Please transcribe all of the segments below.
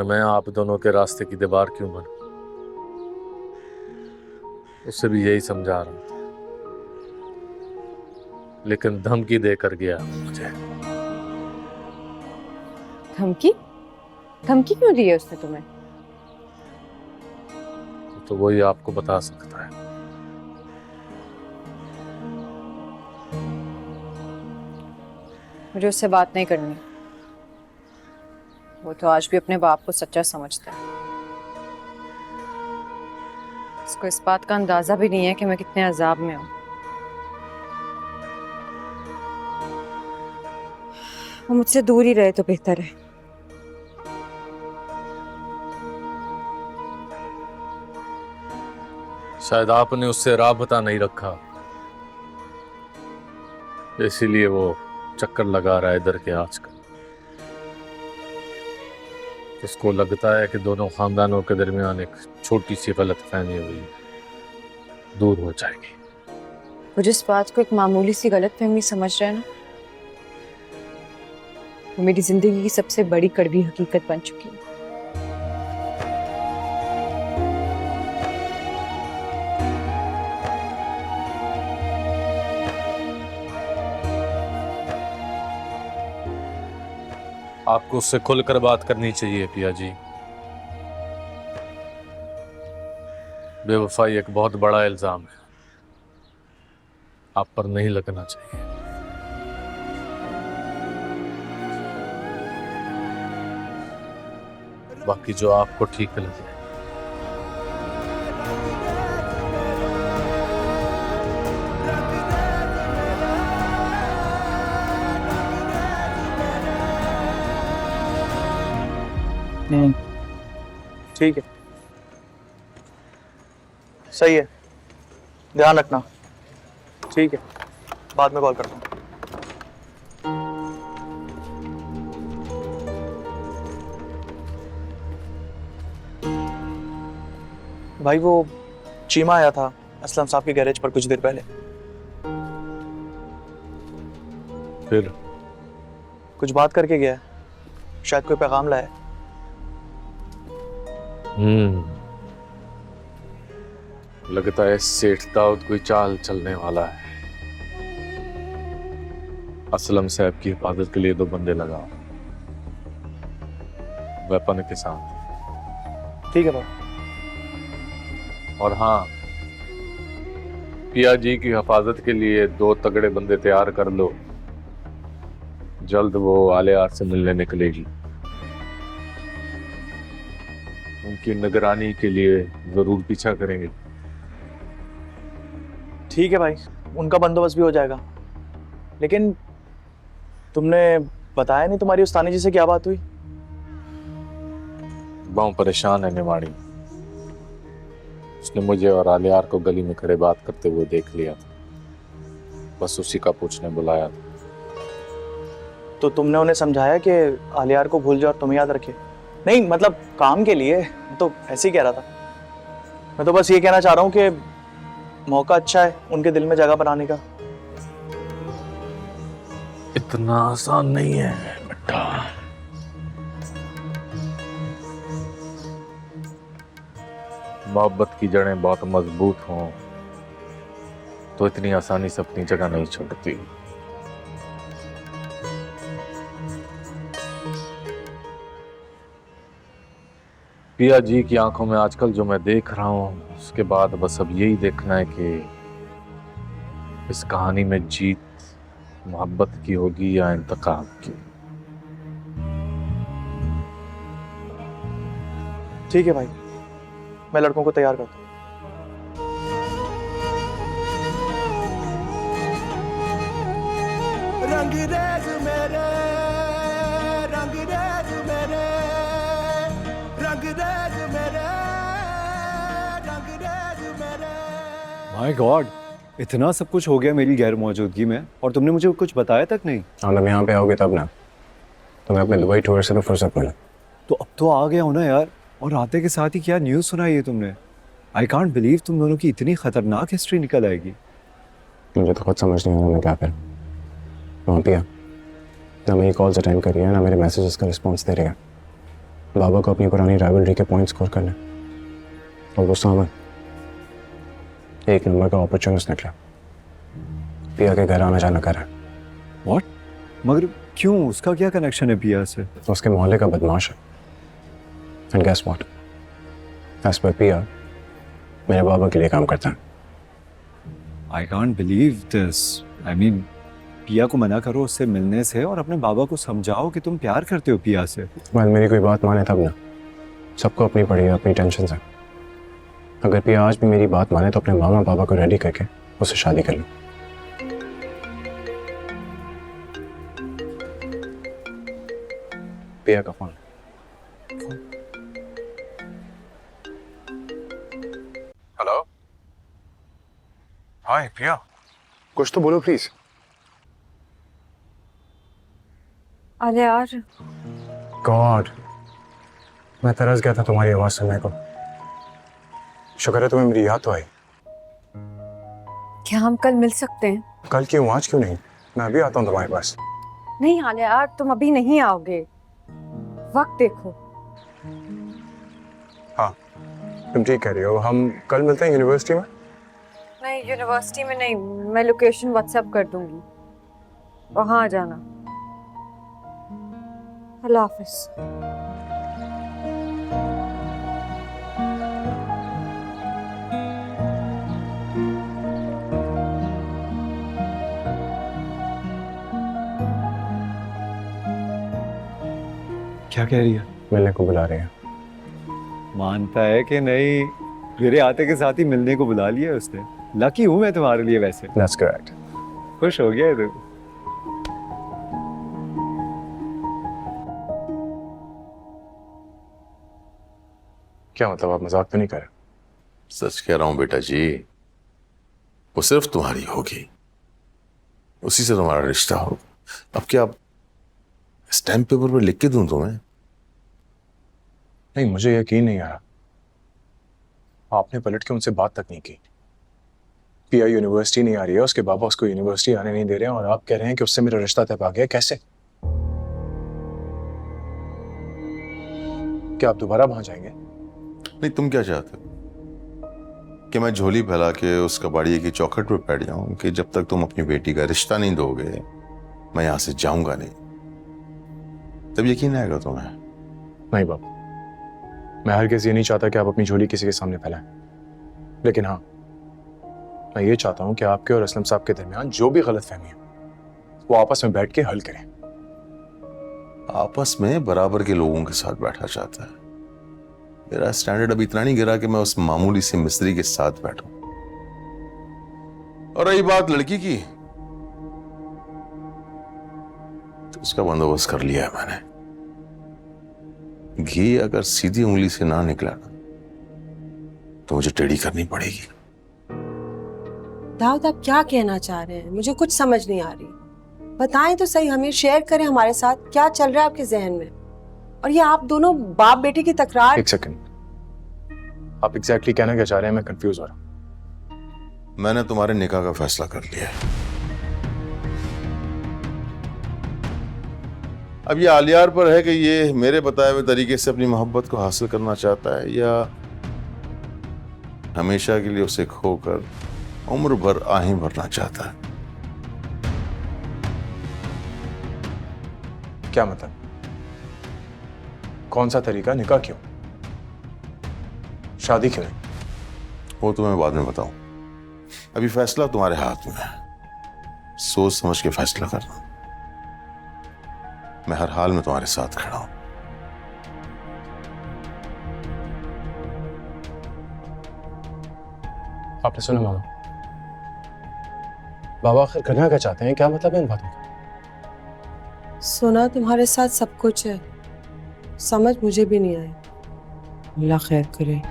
मैं आप दोनों के रास्ते की दीवार क्यों बनूं? उससे भी यही समझा रहा था, लेकिन धमकी देकर गया मुझे। धमकी? धमकी क्यों दी है उसने तुम्हें? तो वही आपको बता सकता है। मुझे उससे बात नहीं करनी। वो तो आज भी अपने बाप को सच्चा समझता है। उसको इस बात का अंदाजा भी नहीं है कि मैं कितने अजाब में हूं। वो मुझसे दूर ही रहे तो बेहतर है। शायद आपने उससे राबता नहीं रखा, इसीलिए वो चक्कर लगा रहा है इधर के आजकल। उसको लगता है कि दोनों खानदानों के दरमियान एक छोटी सी गलतफहमी हुई है, दूर हो जाएगी। वो जिस बात को एक मामूली सी गलतफहमी समझ रहा है ना, वो मेरी जिंदगी की सबसे बड़ी कड़वी हकीकत बन चुकी है। आपको उससे खुलकर बात करनी चाहिए पिया जी। बेवफाई एक बहुत बड़ा इल्जाम है, आप पर नहीं लगना चाहिए। बाकी जो आपको ठीक लगे। ठीक है, सही है, ध्यान रखना। ठीक है, बाद में कॉल करता हूँ। भाई वो चीमा आया था असलम साहब के गैरेज पर कुछ देर पहले। फिर कुछ बात करके गया, शायद कोई पैगाम लाया। लगता है सेठ दाऊद कोई चाल चलने वाला है। असलम साहब की हिफाजत के लिए 2 बंदे लगाओ, वेपन के साथ। ठीक है भाई। और हाँ, पिया जी की हिफाजत के लिए 2 तगड़े बंदे तैयार कर लो, जल्द वो आलियार से मिलने निकलेगी। उनकी निगरानी के लिए जरूर पीछा करेंगे। ठीक है भाई, उनका बंदोबस्त भी हो जाएगा। लेकिन तुमने बताया नहीं तुम्हारी उस्तानी जी से क्या बात हुई? बहुत परेशान है निमाड़ी। उसने मुझे और आलियार को गली में खड़े बात करते हुए देख लिया था, बस उसी का पूछने बुलाया था। तो तुमने उन्हें समझाया कि आलियार को भूल जाओ और तुम्हें याद रखे? नहीं मतलब काम के लिए, तो ऐसे ही कह रहा था। मैं तो बस ये कहना चाह रहा हूँ कि मौका अच्छा है उनके दिल में जगह बनाने का। इतना आसान नहीं है बेटा। मोहब्बत की जड़ें बहुत मजबूत हों तो इतनी आसानी से अपनी जगह नहीं छोड़ती। पिया जी की आंखों में आजकल जो मैं देख रहा हूं, उसके बाद बस अब यही देखना है कि इस कहानी में जीत मोहब्बत की होगी या इंतकाम की। ठीक है भाई, मैं लड़कों को तैयार करता हूँ। रंगरेज मेरे, रंगरेज मेरे, रंगरेज मेरे, रंगरेज मेरे। माय गॉड, इतना सब कुछ हो गया मेरी गैर मौजूदगी में और तुमने मुझे कुछ बताया तक नहीं। मतलब यहाँ पे आओगे तब ना, तुम्हें अपने दुबई टूर से तो फुर्सत मिला। तो अब तो आ गया हो ना यार, और आते के साथ ही क्या न्यूज़ सुनाई है तुमने। आई कांट बिलीव तुम दोनों की इतनी खतरनाक हिस्ट्री निकल आएगी। मुझे तो खुद समझ नहीं आ रहा मैं क्या करूं। वहाँ पिया ना मेरी कॉल्स अटेंड कर रही है ना मेरे मैसेजेस का रिस्पॉन्स दे रही है। बाबा को अपनी पुरानी राइवलरी के पॉइंट स्कोर करने, और वो सामन एक नंबर का अपॉर्चुनिस्ट निकला। पिया के घर आना जाना कर रहा है। व्हाट? मगर क्यों? उसका क्या कनेक्शन है पिया से? तो उसके मोहल्ले का बदमाश है। And guess what, as per पिया मेरे बाबा के लिए काम करता है। I can't believe this. I mean, पिया को मना करो उससे मिलने से और अपने बाबा को समझाओ कि तुम प्यार करते हो पिया से। मैं मेरी कोई बात माने तब ना। सबको अपनी पड़ी है, अपनी टेंशन है। अगर पिया आज भी मेरी बात माने तो अपने मामा बाबा को रेडी करके उससे शादी कर लो। पिया का फोन। हेलो, हाय पिया, कुछ तो बोलो प्लीज। अलियार, गॉड, मैं तरस गया था तुम्हारी आवाज सुनने को। शुक्र है तुम्हें मेरी याद तो आई। क्या हम कल मिल सकते हैं? कल क्यों, आज क्यों नहीं? मैं अभी आता हूँ तुम्हारे पास। नहीं अलियार, तुम अभी नहीं आओगे। वक्त देखो। हाँ, तुम ठीक कह रही हो। हम कल मिलते हैं यूनिवर्सिटी में। नहीं, यूनिवर्सिटी में नहीं, मैं लोकेशन व्हाट्सएप कर दूंगी, वहां आ जाना। अल्लाह हाफिज। क्या कह रही है? मिलने को बुला रहे हैं। मानता है कि नहीं? मेरे आते के साथ ही मिलने को बुला लिया उसने। लकी हूं मैं तुम्हारे लिए वैसे। That's correct. खुश हो गया है तू? क्या मतलब, आप मजाक तो नहीं कर रहे? सच कह रहा हूं बेटा जी, वो सिर्फ तुम्हारी होगी, उसी से तुम्हारा रिश्ता होगा। अब क्या स्टैम्प पेपर पर लिख के दूं तुम्हें? नहीं, मुझे यकीन नहीं आ रहा। आपने पलट के उनसे बात तक नहीं की। पिया यूनिवर्सिटी नहीं आ रही है, उसके बाबा उसको यूनिवर्सिटी आने नहीं दे रहे हैं, और आप कह रहे हैं कि उससे मेरा रिश्ता तय पा गया। कैसे? क्या आप दोबारा वहां जाएंगे? नहीं, तुम क्या चाहते हो कि मैं झोली फैला के उस कबाड़िए की चौखट पे बैठ जाऊं कि जब तक तुम अपनी बेटी का रिश्ता नहीं दोगे मैं यहां से जाऊंगा नहीं? तब यकीन आएगा तुम्हें। नहीं बाबू, मैं हरगिज़ ये नहीं चाहता कि आप अपनी झोली किसी के सामने फैलाएं। लेकिन हाँ, मैं ये चाहता हूं कि आपके और असलम साहब के दरमियान जो भी गलतफहमी है वो आपस में बैठ के हल करें। आपस में बराबर के लोगों के साथ बैठा चाहता है। मेरा स्टैंडर्ड अभी इतना नहीं गिरा कि मैं उस मामूली से मिस्त्री के साथ बैठूं। और रही बात लड़की की, तो उसका बंदोबस्त कर लिया है मैंने। घी अगर सीधी उंगली से ना निकला ना तो मुझे टेढ़ी करनी पड़ेगी। दाऊद, आप क्या कहना चाह रहे हैं? मुझे कुछ समझ नहीं आ रही। बताएं तो सही, हमें शेयर करें हमारे साथ क्या चल रहा है आपके जहन में। और ये आप दोनों बाप बेटे की तकरार। एक सेकंड, आप एग्जैक्टली कहना क्या चाह रहे हैं? मैं कंफ्यूज हो रहा हूं। मैंने तुम्हारे निकाह का फैसला कर लिया है। अब ये आलियार पर है कि ये मेरे बताए हुए तरीके से अपनी मोहब्बत को हासिल करना चाहता है या हमेशा के लिए उसे खोकर उम्र भर आहें भरना चाहता है। क्या मतलब? कौन सा तरीका? निकाह क्यों? शादी क्यों नहीं? वो तो मैं बाद में बताऊं। अभी फैसला तुम्हारे हाथ में है, सोच समझ के फैसला करना। मैं हर हाल में तुम्हारे साथ खड़ा हूं। आपने सुना मामा? बाबा आखिर करना क्या चाहते हैं? क्या मतलब है इन बातों का? सुना तुम्हारे साथ सब कुछ है, समझ मुझे भी नहीं आई। अल्लाह खैर करे।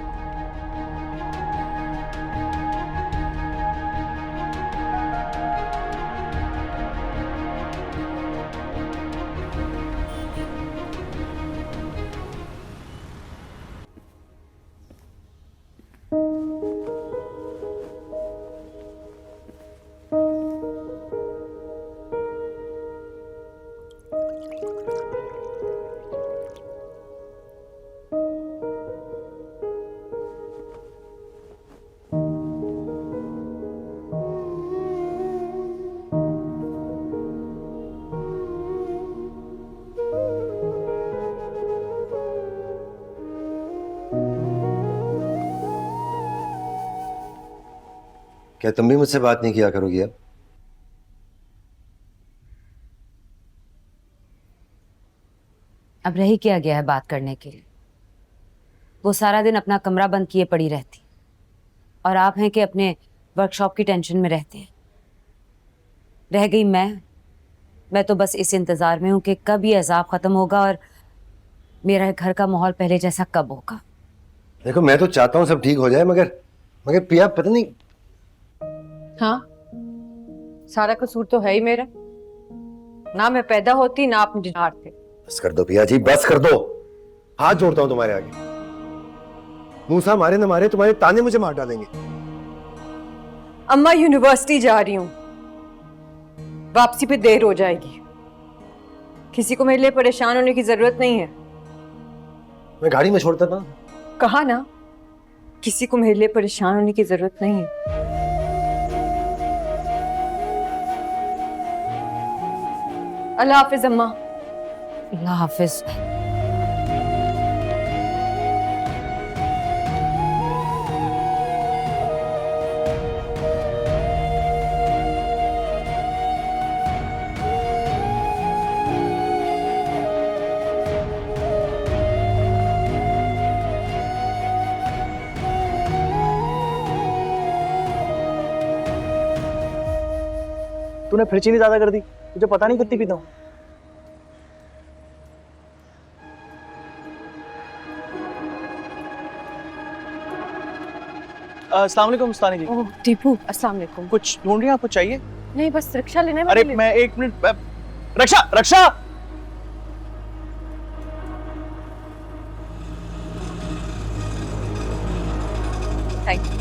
क्या तुम भी मुझसे बात नहीं किया करोगी अब? अब रही क्या गया है बात करने के लिए। वो सारा दिन अपना कमरा बंद किए पड़ी रहती और आप हैं कि अपने वर्कशॉप की टेंशन में रहते हैं। रह गई मैं तो बस इस इंतजार में हूं कि कब ये अजाब खत्म होगा और मेरा घर का माहौल पहले जैसा कब होगा। देखो मैं तो चाहता हूँ सब ठीक हो जाए, मगर मगर पिया पता नहीं। हाँ, सारा कसूर तो है ही मेरा। ना मैं पैदा होती ना आप मुझे मारते। बस कर दो पिया जी, बस कर दो। हाथ जोड़ता हूँ तुम्हारे आगे। मूसा मारे न मारे तुम्हारे ताने मुझे मार डालेंगे। अम्मा यूनिवर्सिटी जा रही हूँ, वापसी पे देर हो जाएगी। किसी को मेरे लिए परेशान होने की जरूरत नहीं है। मैं गाड़ी में छोड़ता था। कहा ना, किसी को मेरे लिए परेशान होने की जरूरत नहीं है। अल्लाह हाफिज अम्मा। अल्लाह हाफिज। तूने फिर चीनी ज्यादा कर दी, तुझे पता नहीं कितनी पीता हूँ। अस्सलाम वालेकुम मुस्तानी जी। ओह टीपू, अस्सलाम वालेकुम। कुछ ढूंढ रही हैं आप? कुछ चाहिए? नहीं, बस रिक्शा लेने अरे मैं 1 minute. Raksha Raksha. Thank you.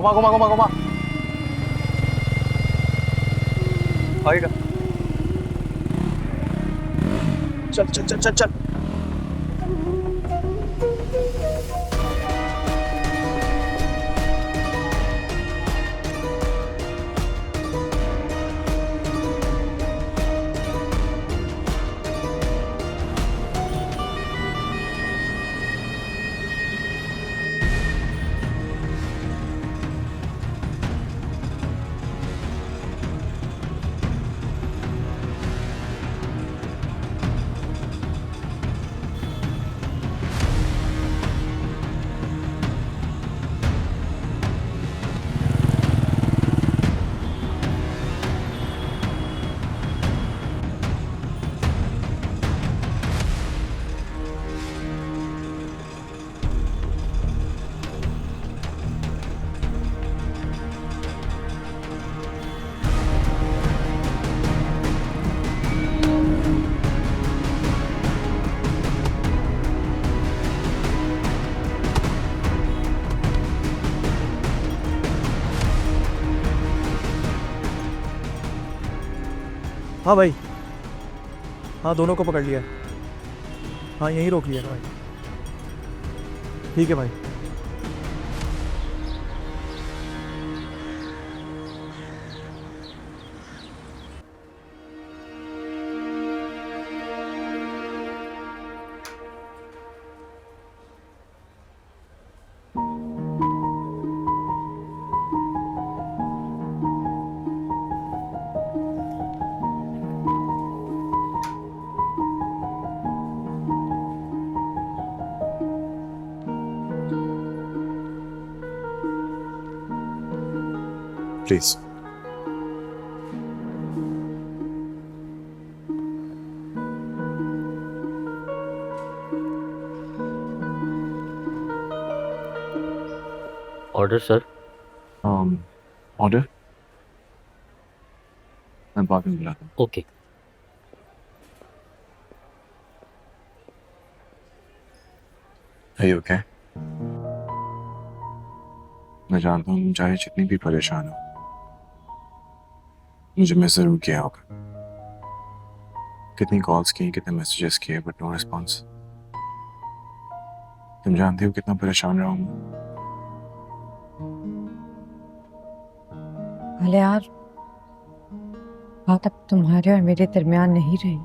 घुमा घुमा घुमा घुमा। आएगा। चल चल चल चल चल। हाँ भाई, हाँ दोनों को पकड़ लिया। हाँ यहीं रोक लिया भाई। ठीक है भाई। प्लीज। Order sir. ऑर्डर मैं बाद में बुलाता हूँ। ओके। Are you okay? मैं जानता हूँ तुम चाहे जितनी भी परेशान हो, मुझे मिस जरूर किया होगा, कितनी कॉल्स की, कितने मैसेजेस किए, बट नो रिस्पॉन्स। तुम जानती हो कितना परेशान रहा हूं मैं। अलियार, बात अब तुम्हारे और मेरे दरमियान नहीं रही।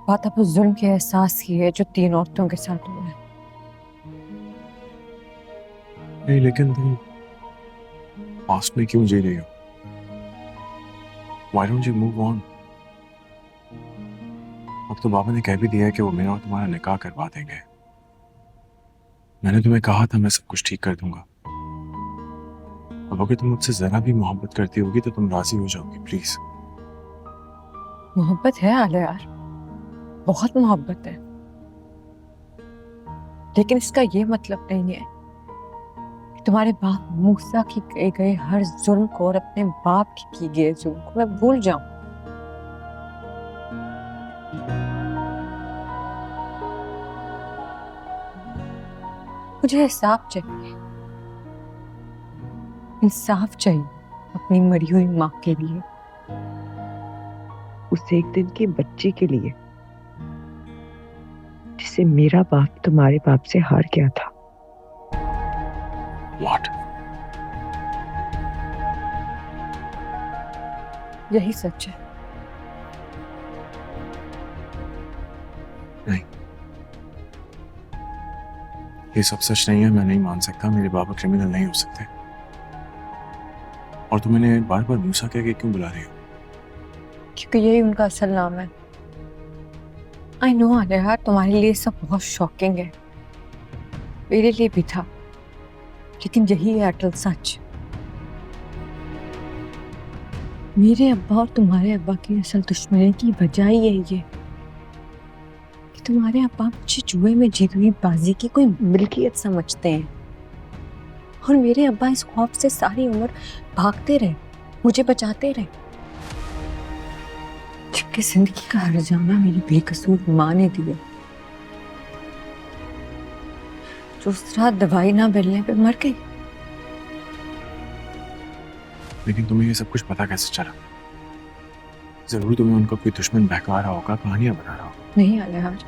बात अब उस जुल्म के एहसास की है जो 3 औरतों के साथ हुआ है। नहीं, लेकिन तुम पास्ट में क्यों जी रही हो? Why don't you move on? अब तो बाबा ने कह भी दिया है कि वो मेरा और तुम्हारा निकाह करवा देंगे। मैंने तुम्हें कहा था मैं सब कुछ ठीक कर दूंगा। अब अगर तुम मुझसे जरा भी मोहब्बत करती होगी तो तुम राजी हो जाओगी, प्लीज। मोहब्बत है आलियार, बहुत मोहब्बत है, लेकिन इसका ये मतलब नहीं है कि तुम्हारे बाप मूसा की किए गए हर जुल्म को और अपने बाप की गए जुल्म को मैं भूल जाऊं। मुझे इंसाफ चाहिए, इंसाफ चाहिए अपनी मरी हुई माँ के लिए, उस एक दिन की बच्ची के लिए जिसे मेरा बाप तुम्हारे बाप से हार गया था। What? यही सच है। नहीं, ये सब सच नहीं है। मैं नहीं मान सकता, मेरे बाबा क्रिमिनल नहीं हो सकते। और तुम मैंने बार बार मूसा कह के क्यों बुला रही हो? क्योंकि यही उनका असल नाम है। आई नो आलियार, तुम्हारे लिए सब बहुत शॉकिंग है, मेरे लिए भी था, लेकिन यही है अटल सच। मेरे अब्बा और तुम्हारे अब्बा की असल दुश्मनी की वजह ही है ये कि तुम्हारे अब्बा मुझे जुए में जीती हुई बाजी की कोई मिल्कियत समझते हैं, और मेरे अब्बा इस खौफ से सारी उम्र भागते रहे, मुझे बचाते रहे, जबकि जिंदगी का हर्जाना मेरी बेकसूर माँ ने दिया, जो उस रात दवाई ना मिलने पे मर गई। लेकिन तुम्हें ये सब कुछ पता कैसे चला? जरूर तुम्हें उनका कोई दुश्मन बहका रहा होगा, कहानियां बना रहा होगा। नहीं आलियार,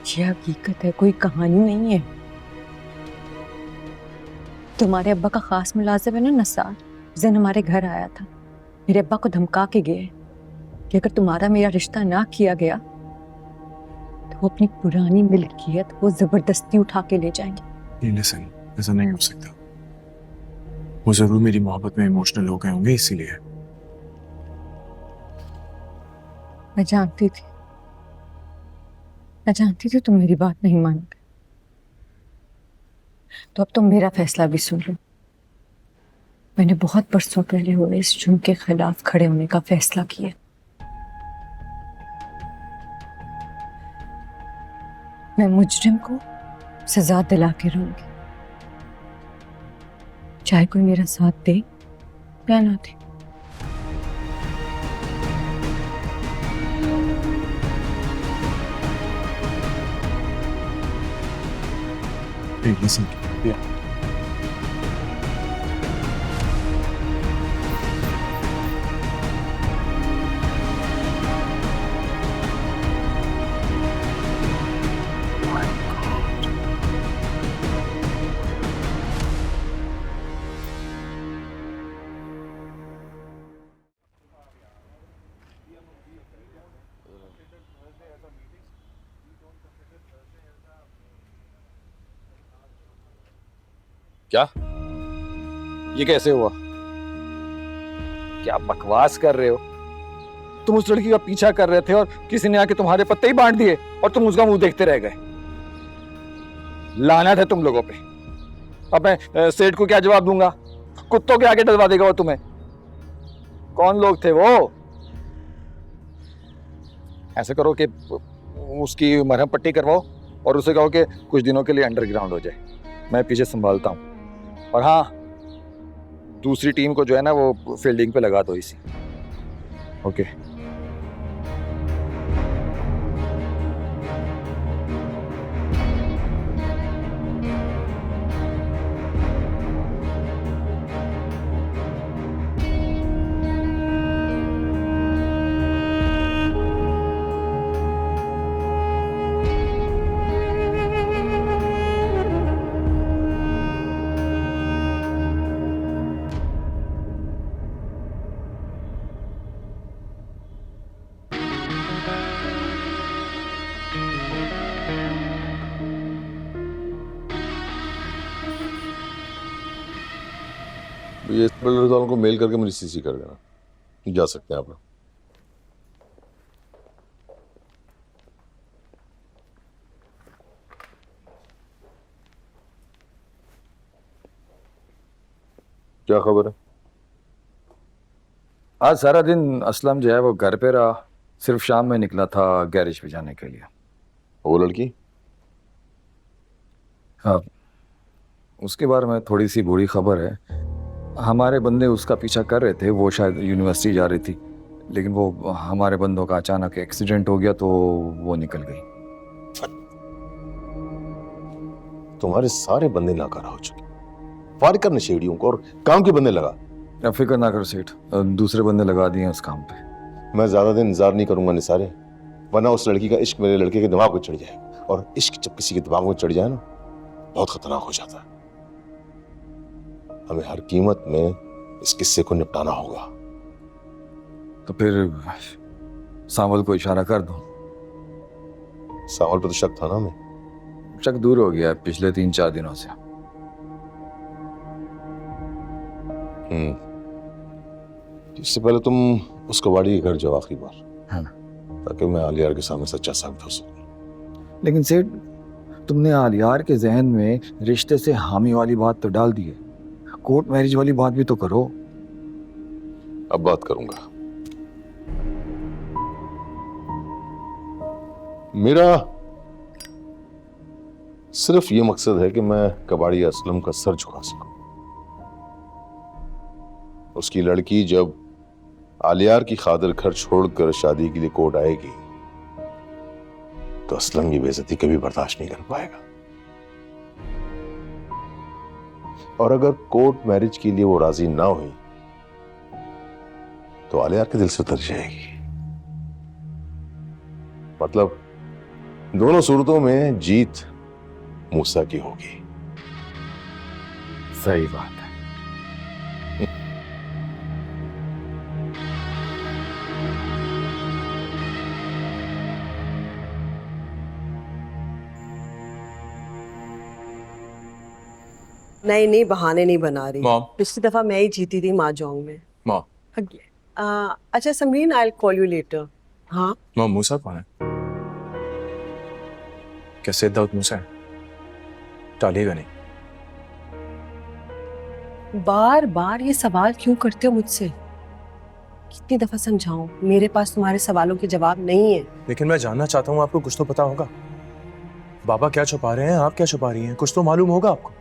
ये हकीकत है, कोई कहानी नहीं है। तुम्हारे अब्बा का खास मुलाजिम है ना नसार, उस दिन हमारे घर आया था, मेरे अब्बा को धमका के गए कि अगर तुम्हारा मेरा रिश्ता ना किया गया तो वो अपनी पुरानी मिल्कियत वो जबरदस्ती उठा के ले जाएंगे। नहीं, लिसन, ऐसा नहीं हो सकता। वो जरूर मेरी मोहब्बत में इमोशनल हो गए होंगे, इसीलिए। मैं जानती थी तुम मेरी बात नहीं मानोगे, तो अब तुम मेरा फैसला भी सुन लो। मैंने बहुत बरसों पहले हुए इस जुर्म के खिलाफ खड़े होने का फैसला किया। मैं मुजरिम को सजा दिला के रहूंगी, चाहे कोई मेरा साथ दे या ना दे। Hey, listen. Yeah. क्या ये कैसे हुआ? क्या बकवास कर रहे हो? तुम उस लड़की का पीछा कर रहे थे और किसी ने आके तुम्हारे पत्ते ही बांट दिए और तुम उसका मुंह देखते रह गए। लानत है तुम लोगों पे। अब मैं सेठ को क्या जवाब दूंगा? कुत्तों के आगे डलवा देगा वो तुम्हें। कौन लोग थे वो? ऐसे करो कि उसकी मरहम पट्टी करवाओ और उसे कहो कि कुछ दिनों के लिए अंडरग्राउंड हो जाए, मैं पीछे संभालता हूँ। और हाँ, दूसरी टीम को जो है ना वो फील्डिंग पे लगा दो इसी। ओके। बिल्डर्स वालों को मेल करके मुझे सीसी कर देना। जा सकते हैं आप लोग। क्या खबर है? आज सारा दिन असलम जो है वो घर पे रहा, सिर्फ शाम में निकला था गैरेज पे जाने के लिए। वो लड़की? हाँ, उसके बारे में थोड़ी सी बुरी खबर है। हमारे बंदे उसका पीछा कर रहे थे, वो शायद यूनिवर्सिटी जा रही थी, लेकिन वो हमारे बंदों का अचानक एक्सीडेंट हो गया तो वो निकल गई। तुम्हारे सारे बंदे नाकारा हो चुके। फारिग कर नशेड़ियों को और काम के बंदे लगा। अब फिक्र ना कर सेठ, दूसरे बंदे लगा दिए उस काम पे। मैं ज्यादा दिन इंतजार नहीं करूंगा निसारे, वरना उस लड़की का इश्क मेरे लड़के के दिमाग पर चढ़ जाएगा, और इश्क जब किसी के दिमाग में चढ़ जाए ना, बहुत खतरनाक हो जाता है। हमें हर कीमत में इस किस्से को निपटाना होगा। तो फिर सांवल को इशारा कर दो। सांवल पर तो शक था ना हमें। शक दूर हो गया पिछले 3-4 दिनों से। इससे पहले तुम उस कबाड़ी के घर जाओ आखिरी बार। हाँ। ताकि मैं आलियार के सामने सच्चा साबित हो सकूं। लेकिन सेठ, तुमने आलियार के जहन में रिश्ते से हामी वाली बात तो डाल दी है, कोर्ट मैरिज वाली बात भी तो करो। अब बात करूंगा। मेरा सिर्फ ये मकसद है कि मैं कबाड़ी असलम का सर झुका सकूं। उसकी लड़की जब आलियार की खातिर घर छोड़कर शादी के लिए कोर्ट आएगी तो असलम की बेइज्जती कभी बर्दाश्त नहीं कर पाएगा। और अगर कोर्ट मैरिज के लिए वो राजी ना हुई तो आलियार के दिल से उतर जाएगी। मतलब दोनों सूरतों में जीत मूसा की होगी। सही बात है। नहीं, बहाने नहीं बना रही। मॉम। पिछली दफा मैं ही जीती थी mahjong में। मॉम। अच्छा Samreen, I will call you later. हाँ मॉम, मूसा कौन है? क्या सैयद दाऊद मूसा है? टालिएगा नहीं। बार बार ये सवाल क्यों करते हो मुझसे? कितनी दफा समझाऊं, मेरे पास तुम्हारे सवालों के जवाब नहीं है। लेकिन मैं जानना चाहता हूँ, आपको कुछ तो पता होगा। बाबा क्या छुपा रहे हैं, आप क्या छुपा रही हैं? कुछ तो मालूम होगा आपको।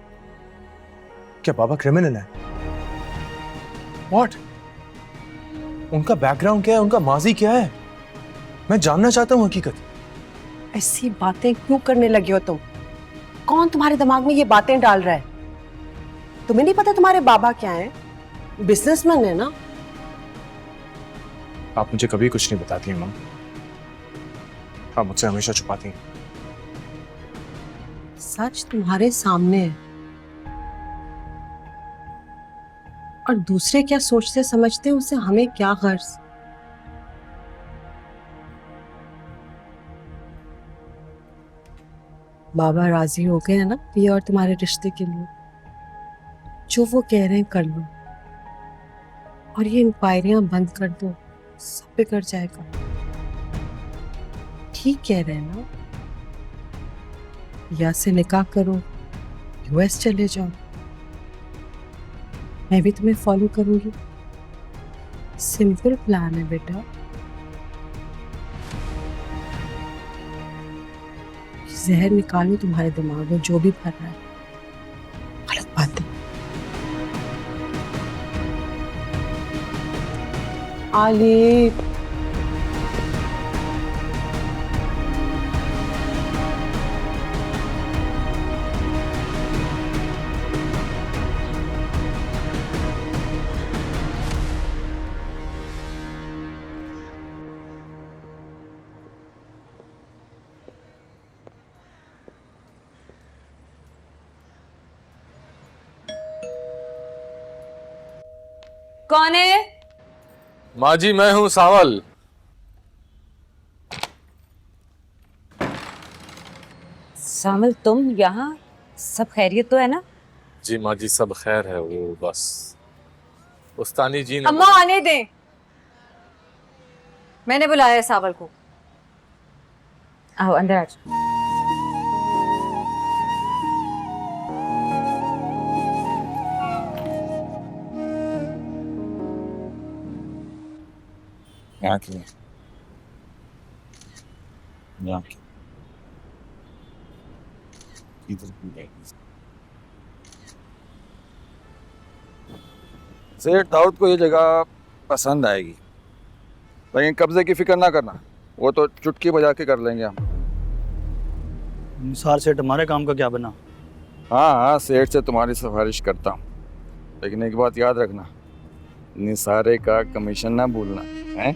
क्या बाबा क्रिमिनल है? What? उनका बैकग्राउंड क्या है, उनका माजी क्या है? मैं जानना चाहता हूँ हकीकत। ऐसी बातें क्यों करने लगे हो तुम? कौन तुम्हारे दिमाग में ये बातें डाल रहा है? तुम्हें नहीं पता तुम्हारे बाबा क्या है? बिजनेसमैन है ना। आप मुझे कभी कुछ नहीं बताती हैं मां। आप मुझसे हमेशा छुपाती हैं। सच तुम्हारे सामने है, और दूसरे क्या सोचते समझते हैं उससे हमें क्या गर्ज। बाबा राजी हो गए हैं ना पिया और तुम्हारे रिश्ते के लिए। जो वो कह रहे हैं कर लो, और ये इंक्वायरियां बंद कर दो, सब बिगड़ जाएगा। ठीक कह रहे हैं ना? या से निकाह करो, यूएस चले जाओ, मैं भी तुम्हें फॉलो करूंगी। सिंपल प्लान है बेटा। जहर निकालो तुम्हारे दिमाग में, जो भी भर रहा है गलत बातें। आली कौन है? माँ जी, मैं हूं सांवल। सांवल, तुम यहाँ? सब खैरियत तो है ना? जी माँ जी, सब खैर है। वो बस उस्तानी जी ने अम्मा आने दें, मैंने बुलाया है सावल को। आओ अंदर आ जाओ। यहाँ की यहाँ की इधर की जाएगी। सेठ दाऊद को ये जगह पसंद आएगी, लेकिन कब्जे की फिक्र ना करना, वो तो चुटकी बजा के कर लेंगे हम। निसार सेठ हमारे काम का क्या बना? हाँ हाँ, सेठ से तुम्हारी सिफारिश करता हूँ, लेकिन एक बात याद रखना, निसारे का कमीशन ना भूलना है।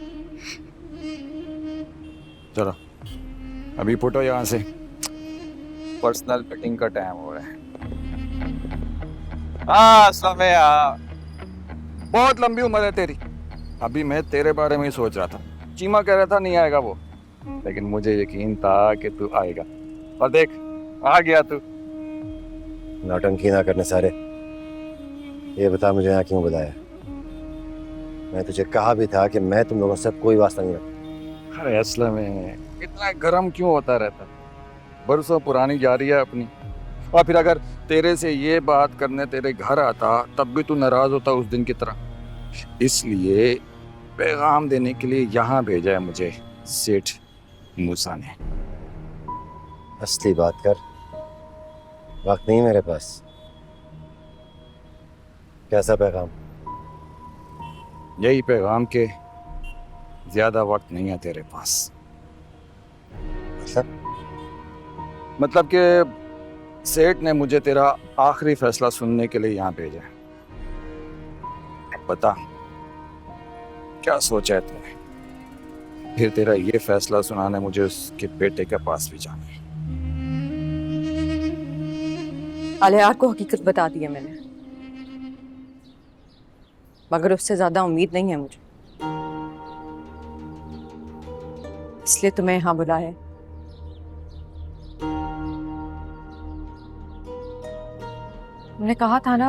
चलो अभी फुटो यहाँ से, पर्सनल मीटिंग का टाइम हो रहा है। हाँ समय बहुत लंबी उम्र है तेरी। अभी मैं तेरे बारे में ही सोच रहा था, चीमा कह रहा था नहीं आएगा वो, लेकिन मुझे यकीन था कि तू आएगा, और देख आ गया तू। नौटंकी ना करने सारे, ये बता मुझे यहाँ क्यों बुलाया? मैं तुझे कहा भी था कि मैं तुम लोगों से कोई वास्ता नहीं रखता। अरे असला में इतना गर्म क्यों होता रहता? बरसों पुरानी जारी है अपनी, और फिर अगर तेरे से ये बात करने तेरे घर आता तब भी तू नाराज होता उस दिन की तरह। इसलिए पैगाम देने के लिए यहाँ भेजा है मुझे सेठ मूसा ने। असली बात कर, वक्त नहीं मेरे पास। कैसा पैगाम? यही पैगाम के ज्यादा वक्त नहीं है तेरे पास। मतलब कि सेठ ने मुझे तेरा आखिरी फैसला सुनने के लिए यहाँ भेजा है। बता क्या सोचा है तूने? फिर तेरा ये फैसला सुनाने मुझे उसके बेटे के पास भी जाना है। अलियार को हकीकत बता दी है मैंने, मगर उससे ज्यादा उम्मीद नहीं है मुझे, इसलिए तुम्हें यहाँ बुलाया है। मैंने कहा था ना,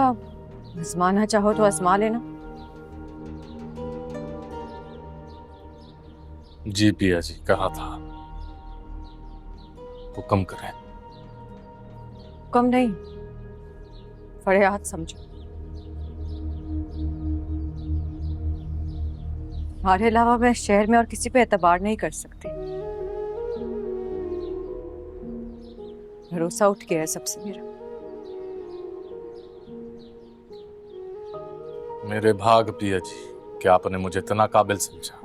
आजमाना चाहो तो आजमा लेना। जी पिया जी, कहा था, हुक्म करें। कम नहीं, फरियाद समझो। हमारे अलावा मैं शहर में और किसी पे एतबार नहीं कर सकती। भरोसा उठ गया है सबसे मेरा। मेरे भाग पिया जी कि आपने मुझे इतना काबिल समझा।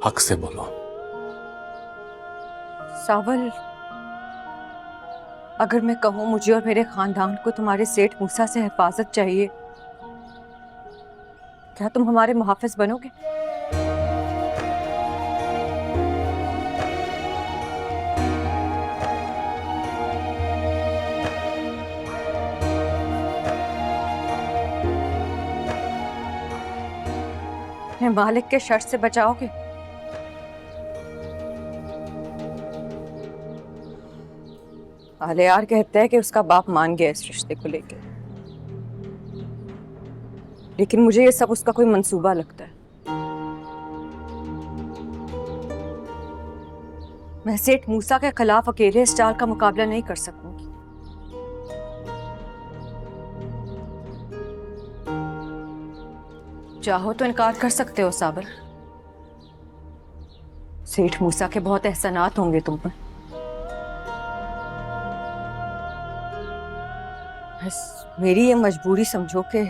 हक से बोलो। सावल, अगर मैं कहूं मुझे और मेरे खानदान को तुम्हारे सेठ मूसा से हिफाजत चाहिए, क्या तुम हमारे मुहाफिज बनोगे? अपने मालिक के शर्त से बचाओगे? आलियार कहता है कि उसका बाप मान गया इस रिश्ते को लेकर, लेकिन मुझे ये सब उसका कोई मंसूबा लगता है। मैं सेठ मूसा के खिलाफ अकेले इस चाल का मुकाबला नहीं कर सकूंगी। चाहो तो इनकार कर सकते हो साबर, सेठ मूसा के बहुत एहसानात होंगे तुम पर। बस मेरी ये मजबूरी समझो कि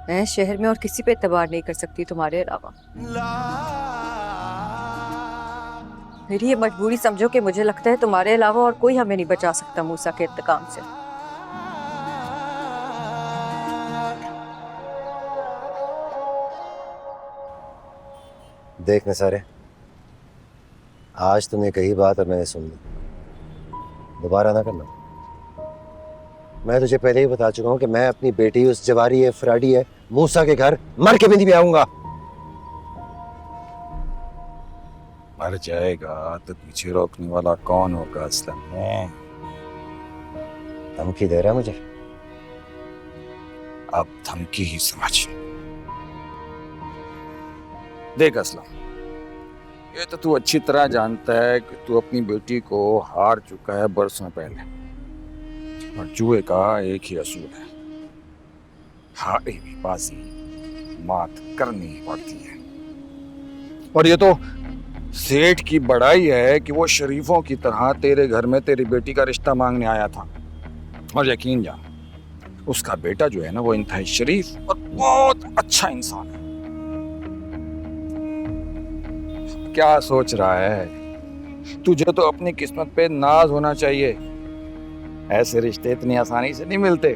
मैं शहर में और किसी पे एतबार नहीं कर सकती तुम्हारे अलावा। मेरी ये मजबूरी समझो कि मुझे लगता है तुम्हारे अलावा और कोई हमें नहीं बचा सकता मूसा के इंतकाम से। देख नसारे, आज तुमने कही बात और मैंने सुन ली, दोबारा ना करना। मैं तुझे पहले ही बता चुका हूं कि मैं अपनी बेटी उस जवारी है फ्राडी है मूसा के घर मर के भी नहीं आऊंगा। मर जाएगा तो पीछे रोकने वाला कौन होगा असलम में? धमकी दे रहा है मुझे? अब धमकी ही समझ। देख असलम, ये तो तू अच्छी तरह जानता है कि तू अपनी बेटी को हार चुका है बरसों पहले, और जुए का एक ही असूल है, हारी हुई बाजी मात करनी ही पड़ती है। और ये तो सेठ की बड़ाई है कि वो शरीफों की तरह तेरे घर में तेरी बेटी का रिश्ता मांगने आया था, और यकीन जान उसका बेटा जो है ना वो इंतहाई शरीफ और बहुत अच्छा इंसान है। क्या सोच रहा है? तुझे तो अपनी किस्मत पे नाज होना चाहिए। ऐसे रिश्ते इतनी आसानी से नहीं मिलते,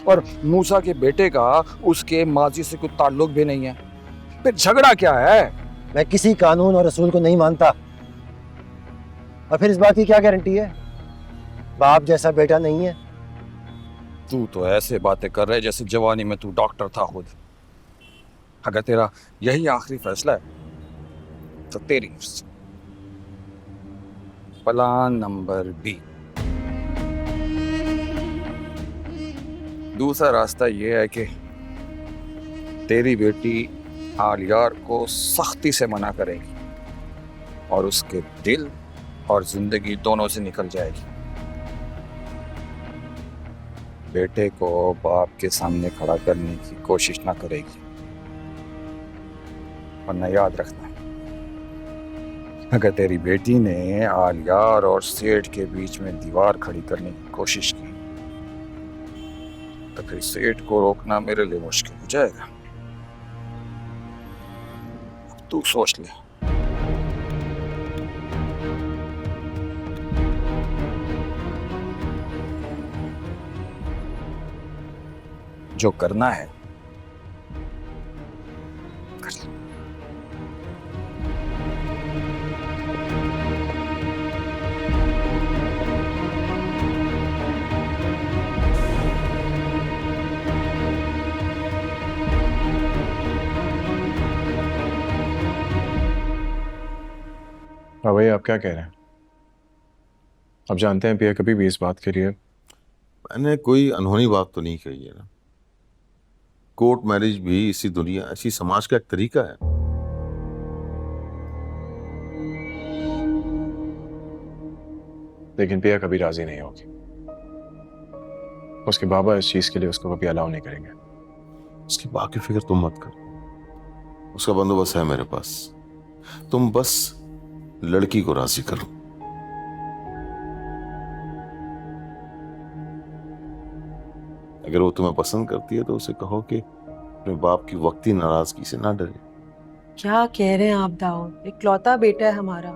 और मूसा के बेटे का उसके माजी से कोई ताल्लुक भी नहीं है, फिर झगड़ा क्या है? मैं किसी कानून और रसूल को नहीं मानता, और फिर इस बात की क्या गारंटी है? बाप जैसा बेटा नहीं है। तू तो ऐसे बातें कर रहे जैसे जवानी में तू डॉक्टर था खुद। अगर तेरा यही आखिरी फैसला है तो तेरी मर्जी। Plan number B. दूसरा रास्ता यह है कि तेरी बेटी आलियार को सख्ती से मना करेगी और उसके दिल और जिंदगी दोनों से निकल जाएगी। बेटे को बाप के सामने खड़ा करने की कोशिश ना करेगी, वरना याद रखना, अगर तेरी बेटी ने आलियार और सेठ के बीच में दीवार खड़ी करने की कोशिश की तो फिर सेठ को रोकना मेरे लिए मुश्किल हो जाएगा। तू सोच ले। जो करना है कर ले। हाँ भाई, आप क्या कह रहे हैं? आप जानते हैं पिया कभी भी इस बात के लिए मैंने कोई अनहोनी बात तो नहीं कही है ना। कोर्ट मैरिज भी इसी दुनिया, इसी समाज का एक तरीका है। लेकिन पिया कभी राजी नहीं होगी। उसके बाबा इस चीज के लिए उसको कभी अलाउ नहीं करेंगे। उसकी बाकी फिक्र तुम मत करो, उसका बंदोबस्त है मेरे पास। तुम बस लड़की को राजी करो। अगर वो तुम्हें पसंद करती है तो उसे कहो कि अपने बाप की वक्ती नाराजगी से ना डरे। क्या कह रहे हैं आप दाऊद? इकलौता बेटा है हमारा,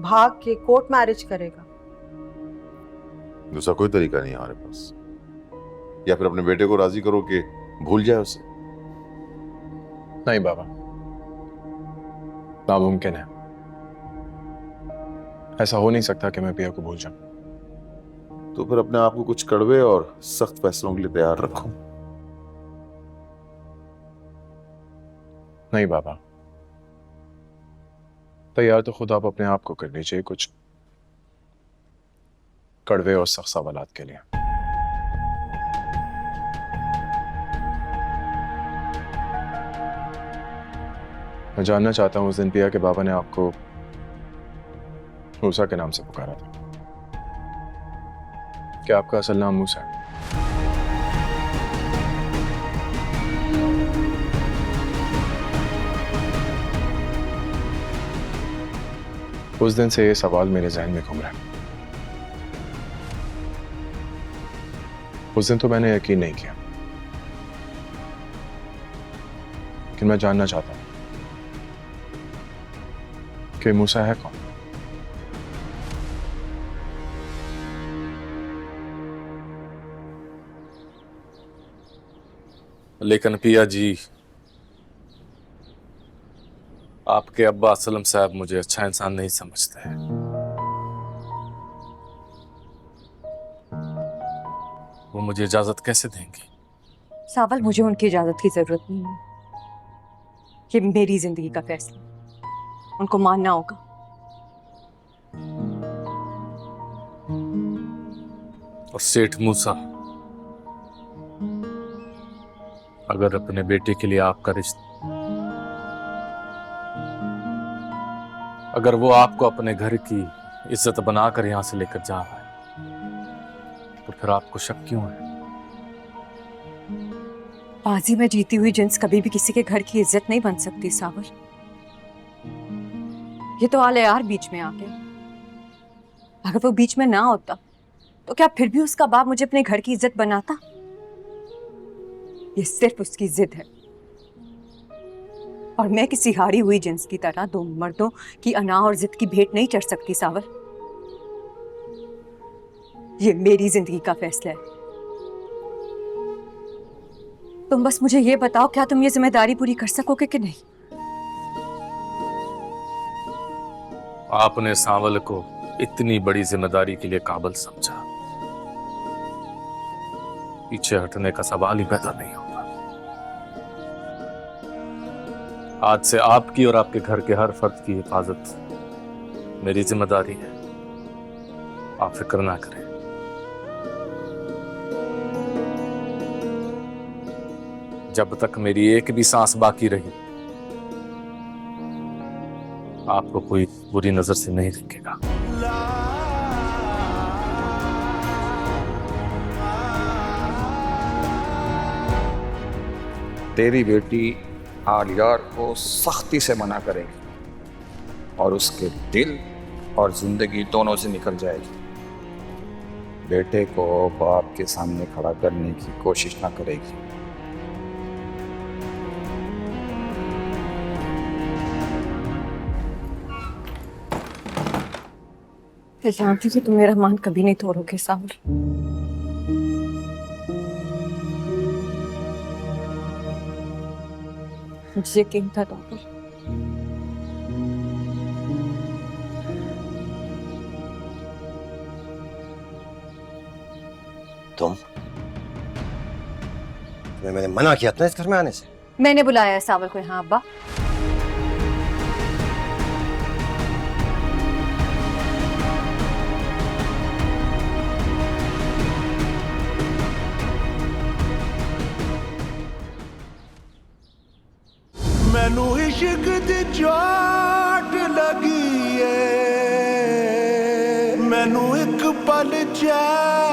भाग के कोर्ट मैरिज करेगा? दूसरा कोई तरीका नहीं है हमारे पास। या फिर अपने बेटे को राजी करो कि भूल जाए उसे। नहीं बाबा, नामुमकिन है। ऐसा हो नहीं सकता कि मैं पिया को भूल जाऊं। तो फिर अपने आप को कुछ कड़वे और सख्त फैसलों के लिए तैयार रखो। नहीं बाबा, तैयार तो खुद आप अपने आप को कर लीजिए कुछ कड़वे और सख्त सवालात के लिए। मैं जानना चाहता हूं उस दिन पिया के बाबा ने आपको मूसा के नाम से पुकारा था। क्या आपका असल नाम मूसा है? उस दिन से ये सवाल मेरे जहन में घूम रहा है। उस दिन तो मैंने यकीन नहीं किया, लेकिन मैं जानना चाहता हूं कि मूसा है कौन? लेकिन पिया जी, आपके अब्बा सलीम साहब मुझे अच्छा इंसान नहीं समझते हैं। वो मुझे इजाजत कैसे देंगे? सावल, मुझे उनकी इजाजत की जरूरत नहीं है। ये मेरी जिंदगी का फैसला, उनको मानना होगा। और सेठ मूसा, अगर अपने बेटे के लिए आपका रिश्ता, अगर वो आपको अपने घर की इज्जत बनाकर यहां से लेकर जा रहा है तो फिर आपको शक क्यों है? बाजी में जीती हुई जिन्स कभी भी किसी के घर की इज्जत नहीं बन सकती सावर। ये तो आलियार बीच में आ गया। अगर वो बीच में ना होता तो क्या फिर भी उसका बाप मुझे अपने घर की इज्जत बनाता? ये सिर्फ उसकी जिद है और मैं किसी हारी हुई जिन्स की तरह दो मर्दों की अना और जिद की भेंट नहीं चढ़ सकती सावर। ये मेरी जिंदगी का फैसला है। तुम बस मुझे ये बताओ, क्या तुम ये जिम्मेदारी पूरी कर सकोगे कि नहीं? आपने सांवल को इतनी बड़ी जिम्मेदारी के लिए काबिल समझा, पीछे हटने का सवाल ही पैदा नहीं होता। आज से आपकी और आपके घर के हर फर्द की हिफाजत मेरी जिम्मेदारी है। आप फिक्र ना करें। जब तक मेरी एक भी सांस बाकी रही आपको कोई बुरी नजर से नहीं देखेगा। तेरी बेटी आलियार को सख्ती से मना करेगी और उसके दिल और जिंदगी दोनों से निकल जाएगी। बेटे को बाप के सामने खड़ा करने की कोशिश ना करेगी। मैं जानती थी तुम मेरा मान कभी नहीं तोड़ोगे सावर। मुझे यकीन था तुम पर। तुम्हें मैंने मना किया था इस घर में आने से। मैंने बुलाया है सावर को यहाँ अब्बा। मैनू इश्क दी चोट लगी है, मैनू एक पल चैन